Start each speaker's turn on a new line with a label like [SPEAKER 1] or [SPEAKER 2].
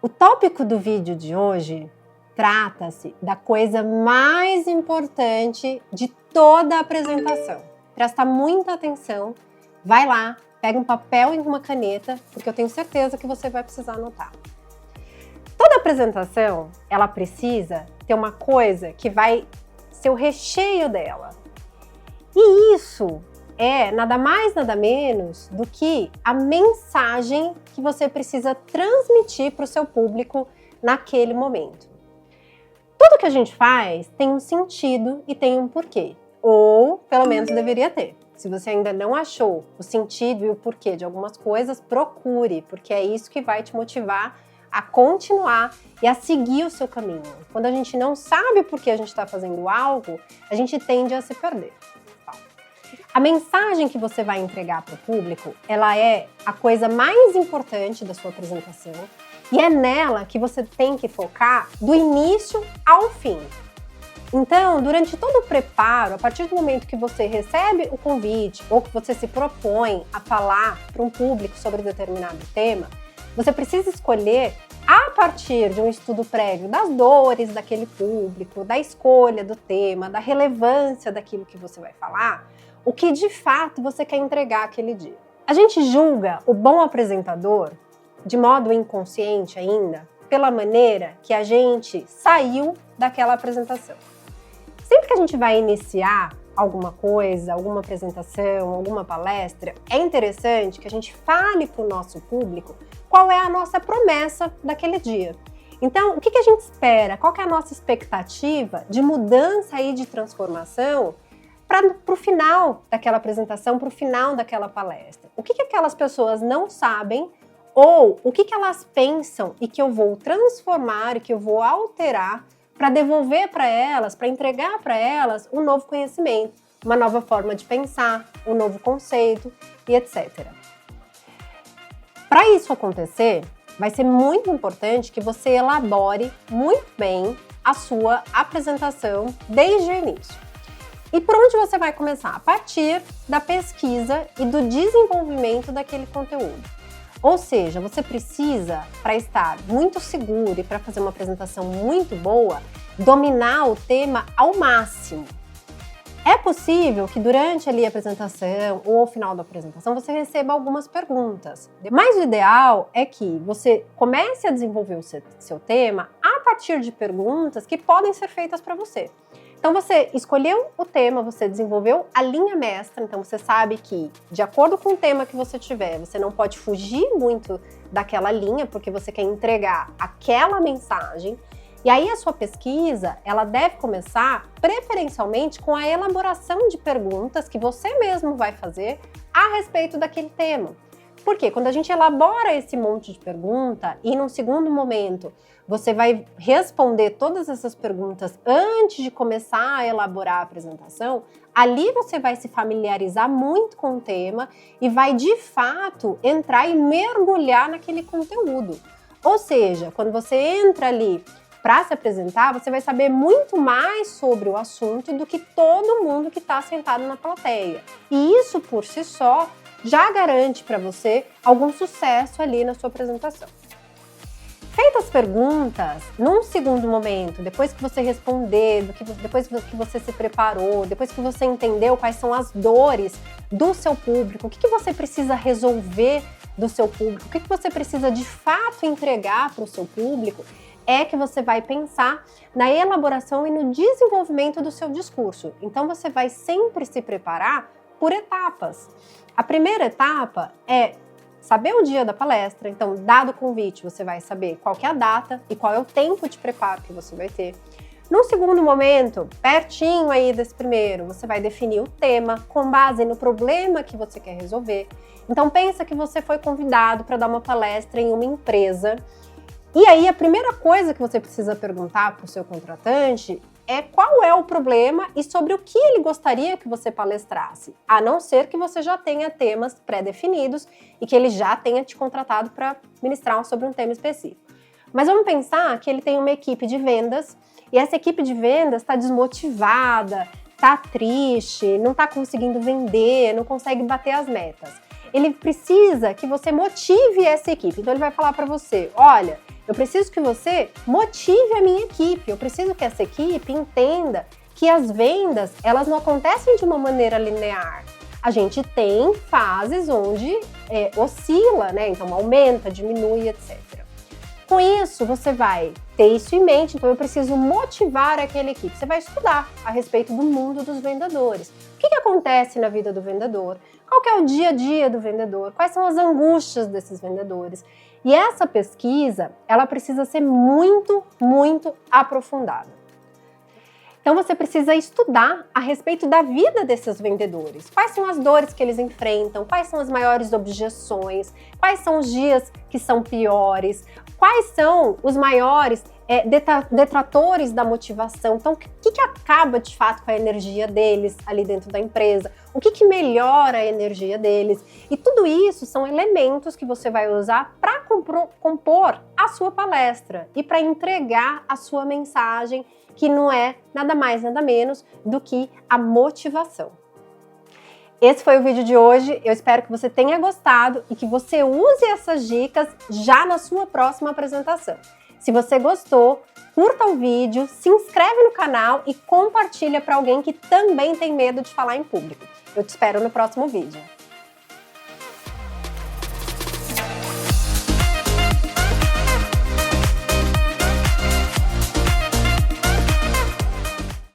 [SPEAKER 1] O tópico do vídeo de hoje trata-se da coisa mais importante de toda a apresentação. Presta muita atenção, vai lá, pega um papel e uma caneta, porque eu tenho certeza que você vai precisar anotar. Toda apresentação, ela precisa ter uma coisa que vai ser o recheio dela. E isso é nada mais, nada menos do que a mensagem que você precisa transmitir para o seu público naquele momento. Tudo que a gente faz tem um sentido e tem um porquê, ou pelo menos deveria ter. Se você ainda não achou o sentido e o porquê de algumas coisas, procure, porque é isso que vai te motivar a continuar e a seguir o seu caminho. Quando a gente não sabe por que a gente está fazendo algo, a gente tende a se perder. A mensagem que você vai entregar para o público, ela é a coisa mais importante da sua apresentação e é nela que você tem que focar do início ao fim. Então, durante todo o preparo, a partir do momento que você recebe o convite ou que você se propõe a falar para um público sobre determinado tema, você precisa escolher, a partir de um estudo prévio das dores daquele público, da escolha do tema, da relevância daquilo que você vai falar, o que de fato você quer entregar aquele dia. A gente julga o bom apresentador, de modo inconsciente ainda, pela maneira que a gente saiu daquela apresentação. Sempre que a gente vai iniciar alguma coisa, alguma apresentação, alguma palestra, é interessante que a gente fale para o nosso público qual é a nossa promessa daquele dia. Então, o que a gente espera? Qual que é a nossa expectativa de mudança e de transformação para o final daquela apresentação, para o final daquela palestra? O que aquelas pessoas não sabem ou o que elas pensam e que eu vou transformar e que eu vou alterar para devolver para elas, para entregar para elas um novo conhecimento, uma nova forma de pensar, um novo conceito e etc. Para isso acontecer, vai ser muito importante que você elabore muito bem a sua apresentação desde o início. E por onde você vai começar? A partir da pesquisa e do desenvolvimento daquele conteúdo. Ou seja, você precisa, para estar muito seguro e para fazer uma apresentação muito boa, dominar o tema ao máximo. É possível que durante ali a apresentação ou ao final da apresentação você receba algumas perguntas. Mas o ideal é que você comece a desenvolver o seu tema a partir de perguntas que podem ser feitas para você. Então você escolheu o tema, você desenvolveu a linha mestra, então você sabe que, de acordo com o tema que você tiver, você não pode fugir muito daquela linha, porque você quer entregar aquela mensagem. E aí a sua pesquisa, ela deve começar preferencialmente com a elaboração de perguntas que você mesmo vai fazer a respeito daquele tema. Porque quando a gente elabora esse monte de pergunta e num segundo momento você vai responder todas essas perguntas antes de começar a elaborar a apresentação, ali você vai se familiarizar muito com o tema e vai de fato entrar e mergulhar naquele conteúdo. Ou seja, quando você entra ali para se apresentar, você vai saber muito mais sobre o assunto do que todo mundo que está sentado na plateia. E isso por si só já garante para você algum sucesso ali na sua apresentação. Feitas as perguntas, num segundo momento, depois que você responder, depois que você se preparou, depois que você entendeu quais são as dores do seu público, o que você precisa resolver do seu público, o que você precisa de fato entregar para o seu público, é que você vai pensar na elaboração e no desenvolvimento do seu discurso. Então você vai sempre se preparar por etapas. A primeira etapa é saber o dia da palestra, então, dado o convite, você vai saber qual que é a data e qual é o tempo de preparo que você vai ter. No segundo momento, pertinho aí desse primeiro, você vai definir o tema com base no problema que você quer resolver. Então, pensa que você foi convidado para dar uma palestra em uma empresa. E aí, a primeira coisa que você precisa perguntar para o seu contratante é qual é o problema e sobre o que ele gostaria que você palestrasse, a não ser que você já tenha temas pré-definidos e que ele já tenha te contratado para ministrar sobre um tema específico. Mas vamos pensar que ele tem uma equipe de vendas e essa equipe de vendas está desmotivada, está triste, não está conseguindo vender, não consegue bater as metas. ele precisa que você motive essa equipe. Então ele vai falar para você, olha, eu preciso que você motive a minha equipe, eu preciso que essa equipe entenda que as vendas, elas não acontecem de uma maneira linear. A gente tem fases onde oscila, né? Então aumenta, diminui, etc. Com isso, você vai ter isso em mente, então eu preciso motivar aquela equipe. Você vai estudar a respeito do mundo dos vendedores. O que acontece na vida do vendedor? Qual que é o dia a dia do vendedor? Quais são as angústias desses vendedores? E essa pesquisa, ela precisa ser muito, muito aprofundada. Então você precisa estudar a respeito da vida desses vendedores. Quais são as dores que eles enfrentam? Quais são as maiores objeções? Quais são os dias que são piores? Quais são os maiores detratores da motivação? Então, o que acaba de fato com a energia deles ali dentro da empresa? O que melhora a energia deles? E tudo isso são elementos que você vai usar para compor a sua palestra e para entregar a sua mensagem, que não é nada mais, nada menos do que a motivação. Esse foi o vídeo de hoje, eu espero que você tenha gostado e que você use essas dicas já na sua próxima apresentação. Se você gostou, curta o vídeo, se inscreve no canal e compartilha para alguém que também tem medo de falar em público. Eu te espero no próximo vídeo.